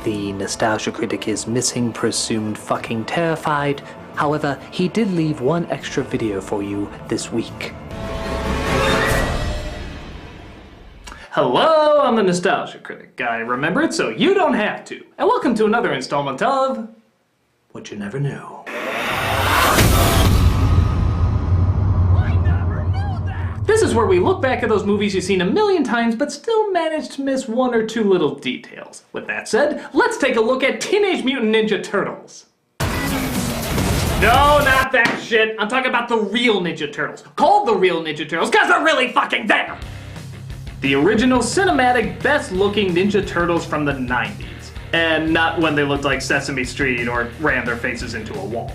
The Nostalgia Critic is missing, presumed fucking terrified. However, he did leave one extra video for you this week. Hello, I'm the Nostalgia Critic. I remember it so you don't have to. And welcome to another installment of What You Never Knew. This is where we look back at those movies you've seen a million times but still manage to miss one or two little details. With that said, let's take a look at Teenage Mutant Ninja Turtles. No, not that shit. I'm talking about the real Ninja Turtles. Called the real Ninja Turtles because they're really fucking there. The original cinematic best-looking Ninja Turtles from the 90s. And not when they looked like Sesame Street or ran their faces into a wall.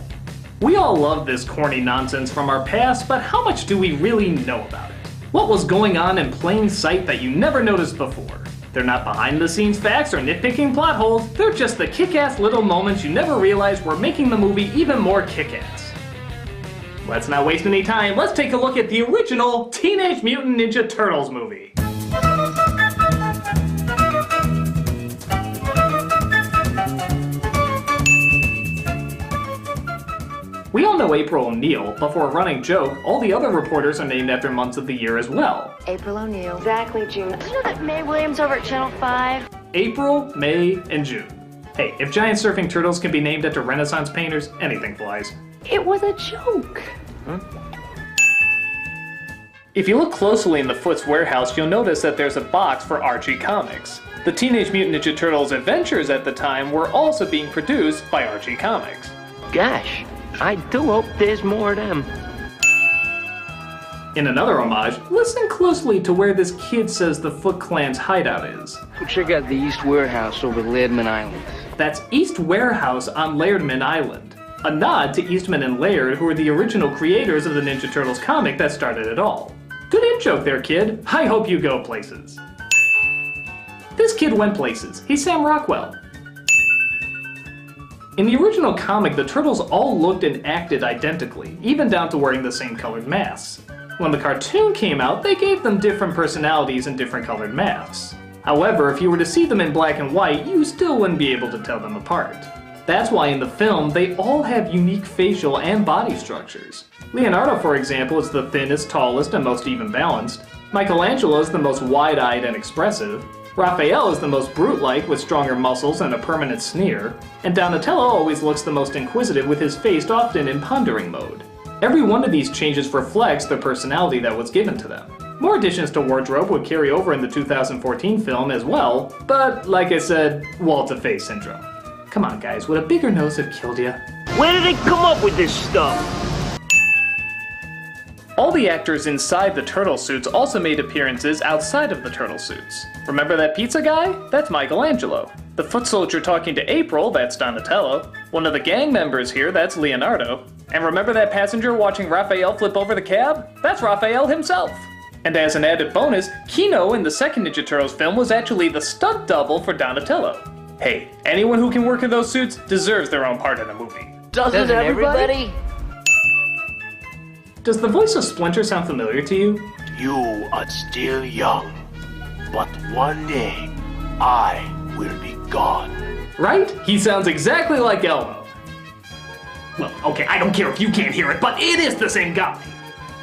We all love this corny nonsense from our past, but how much do we really know about it? What was going on in plain sight that you never noticed before? They're not behind-the-scenes facts or nitpicking plot holes, they're just the kick-ass little moments you never realized were making the movie even more kick-ass. Let's not waste any time, let's take a look at the original Teenage Mutant Ninja Turtles movie. We all know April O'Neil, but for a running joke, all the other reporters are named after months of the year as well. April O'Neil. Exactly, June. Did you know that May Williams over at Channel 5? April, May, and June. Hey, if giant surfing turtles can be named after Renaissance painters, anything flies. It was a joke. If you look closely in the Foots warehouse, you'll notice that there's a box for Archie Comics. The Teenage Mutant Ninja Turtles adventures at the time were also being produced by Archie Comics. Gosh, I do hope there's more of them. In another homage, listen closely to where this kid says the Foot Clan's hideout is. Check out the East Warehouse over Laird Island. That's East Warehouse on Lairdman Island. A nod to Eastman and Laird, who were the original creators of the Ninja Turtles comic that started it all. Good in-joke there, kid. I hope you go places. This kid went places. He's Sam Rockwell. In the original comic, the Turtles all looked and acted identically, even down to wearing the same colored masks. When the cartoon came out, they gave them different personalities and different colored masks. However, if you were to see them in black and white, you still wouldn't be able to tell them apart. That's why in the film, they all have unique facial and body structures. Leonardo, for example, is the thinnest, tallest, and most even balanced. Michelangelo is the most wide-eyed and expressive. Raphael is the most brute-like with stronger muscles and a permanent sneer, and Donatello always looks the most inquisitive with his face often in pondering mode. Every one of these changes reflects the personality that was given to them. More additions to wardrobe would carry over in the 2014 film as well, but like I said, wall-to-face syndrome. Come on guys, would a bigger nose have killed ya? Where did they come up with this stuff? All the actors inside the turtle suits also made appearances outside of the turtle suits. Remember that pizza guy? That's Michelangelo. The foot soldier talking to April? That's Donatello. One of the gang members here? That's Leonardo. And remember that passenger watching Raphael flip over the cab? That's Raphael himself. And as an added bonus, Kino in the second Ninja Turtles film was actually the stunt double for Donatello. Hey, anyone who can work in those suits deserves their own part in a movie. Doesn't everybody? Does the voice of Splinter sound familiar to you? You are still young, but one day I will be gone. Right? He sounds exactly like Elmo. Well, okay, I don't care if you can't hear it, but it is the same guy.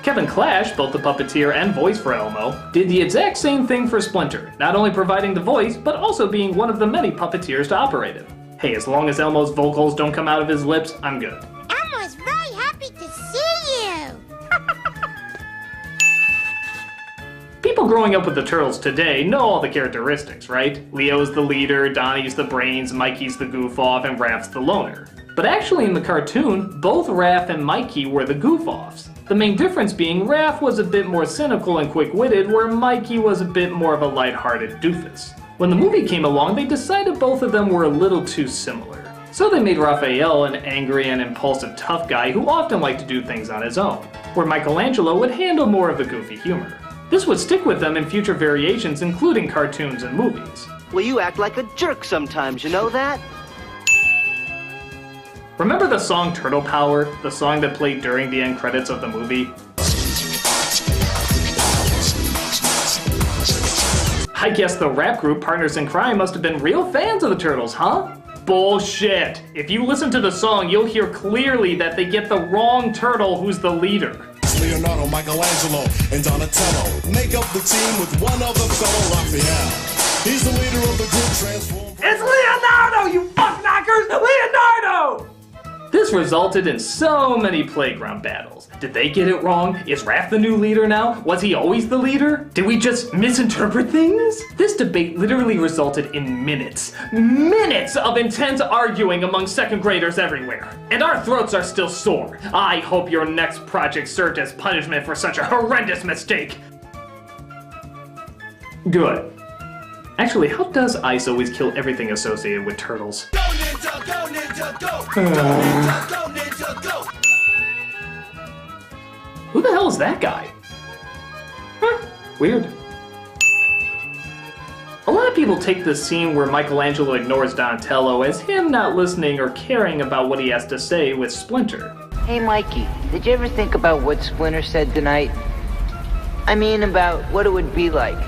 Kevin Clash, both the puppeteer and voice for Elmo, did the exact same thing for Splinter, not only providing the voice, but also being one of the many puppeteers to operate him. Hey, as long as Elmo's vocals don't come out of his lips, I'm good. Elmo's very happy to see you! People growing up with the Turtles today know all the characteristics, right? Leo's the leader, Donnie's the brains, Mikey's the goof-off, and Raph's the loner. But actually in the cartoon, both Raph and Mikey were the goof-offs. The main difference being Raph was a bit more cynical and quick-witted, where Mikey was a bit more of a light-hearted doofus. When the movie came along, they decided both of them were a little too similar. So they made Raphael an angry and impulsive tough guy who often liked to do things on his own, where Michelangelo would handle more of the goofy humor. This would stick with them in future variations, including cartoons and movies. Well, you act like a jerk sometimes, you know that? Remember the song Turtle Power, the song that played during the end credits of the movie? I guess the rap group Partners in Crime must have been real fans of the Turtles, huh? Bullshit! If you listen to the song, you'll hear clearly that they get the wrong turtle who's the leader. Leonardo, Michelangelo, and Donatello make up the team with one other fellow, Raphael. He's the leader of the group transformed. It's Leonardo, you fuckknockers! Leonardo! This resulted in so many playground battles. Did they get it wrong? Is Raph the new leader now? Was he always the leader? Did we just misinterpret things? This debate literally resulted in minutes of intense arguing among second graders everywhere. And our throats are still sore. I hope your next project served as punishment for such a horrendous mistake. Good. Actually, how does Ice always kill everything associated with turtles? Go ninja, go ninja, go! Go ninja, go ninja, go! Who the hell is that guy? Huh, weird. A lot of people take the scene where Michelangelo ignores Donatello as him not listening or caring about what he has to say with Splinter. Hey, Mikey, did you ever think about what Splinter said tonight? I mean, about what it would be like.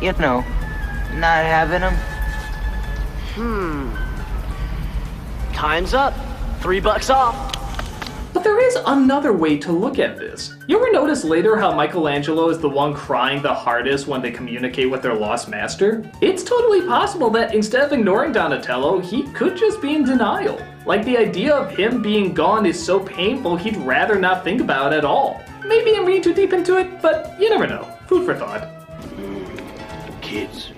You know, not having him. Time's up. $3 off. But there is another way to look at this. You ever notice later how Michelangelo is the one crying the hardest when they communicate with their lost master? It's totally possible that instead of ignoring Donatello, he could just be in denial. Like the idea of him being gone is so painful he'd rather not think about it at all. Maybe I'm reading too deep into it, but you never know. Food for thought. Kids.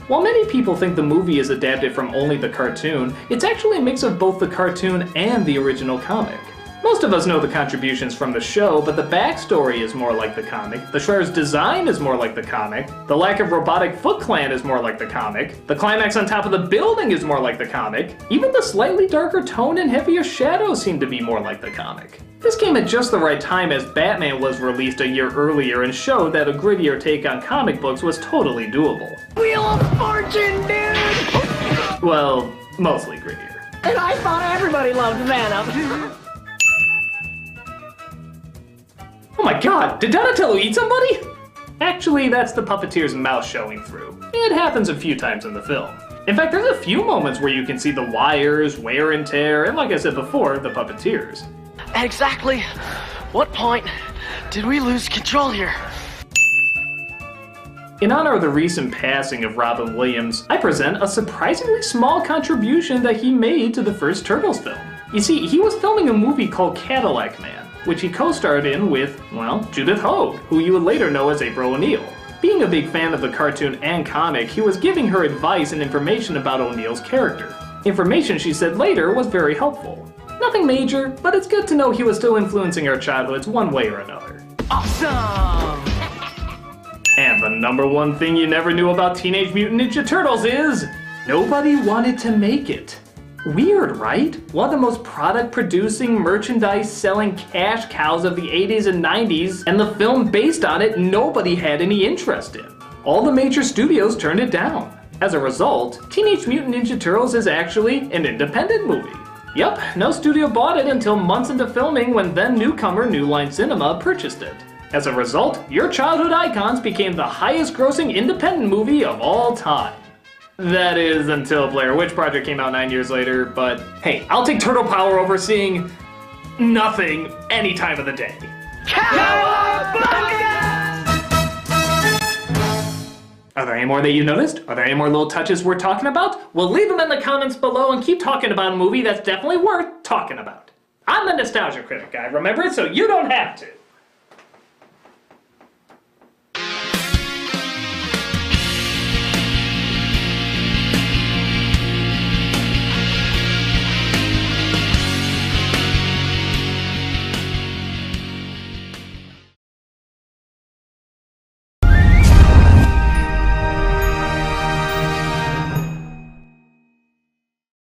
While many people think the movie is adapted from only the cartoon, it's actually a mix of both the cartoon and the original comic. Most of us know the contributions from the show, but the backstory is more like the comic, the Shredder's design is more like the comic, the lack of robotic Foot Clan is more like the comic, the climax on top of the building is more like the comic, even the slightly darker tone and heavier shadows seem to be more like the comic. This came at just the right time as Batman was released a year earlier and showed that a grittier take on comic books was totally doable. Wheel of Fortune, dude! Well, mostly grittier. And I thought everybody loved Venom. Oh my god, did Donatello eat somebody? Actually, that's the puppeteer's mouth showing through. It happens a few times in the film. In fact, there's a few moments where you can see the wires, wear and tear, and like I said before, the puppeteers. At exactly what point did we lose control here? In honor of the recent passing of Robin Williams, I present a surprisingly small contribution that he made to the first Turtles film. You see, he was filming a movie called Cadillac Man, which he co-starred in with, well, Judith Hoag, who you would later know as April O'Neil. Being a big fan of the cartoon and comic, he was giving her advice and information about O'Neil's character. Information she said later was very helpful. Nothing major, but it's good to know he was still influencing our childhoods one way or another. Awesome! And the number one thing you never knew about Teenage Mutant Ninja Turtles is nobody wanted to make it. Weird, right? One of the most product-producing, merchandise-selling cash cows of the 80s and 90s, and the film based on it nobody had any interest in. All the major studios turned it down. As a result, Teenage Mutant Ninja Turtles is actually an independent movie. Yup, no studio bought it until months into filming when then newcomer New Line Cinema purchased it. As a result, your childhood icons became the highest grossing independent movie of all time. That is until Blair Witch Project came out 9 years later, but hey, I'll take Turtle Power over seeing nothing any time of the day. Are there any more that you noticed? Are there any more little touches worth talking about? Well, leave them in the comments below and keep talking about a movie that's definitely worth talking about. I'm the Nostalgia Critic guy, remember it, so you don't have to.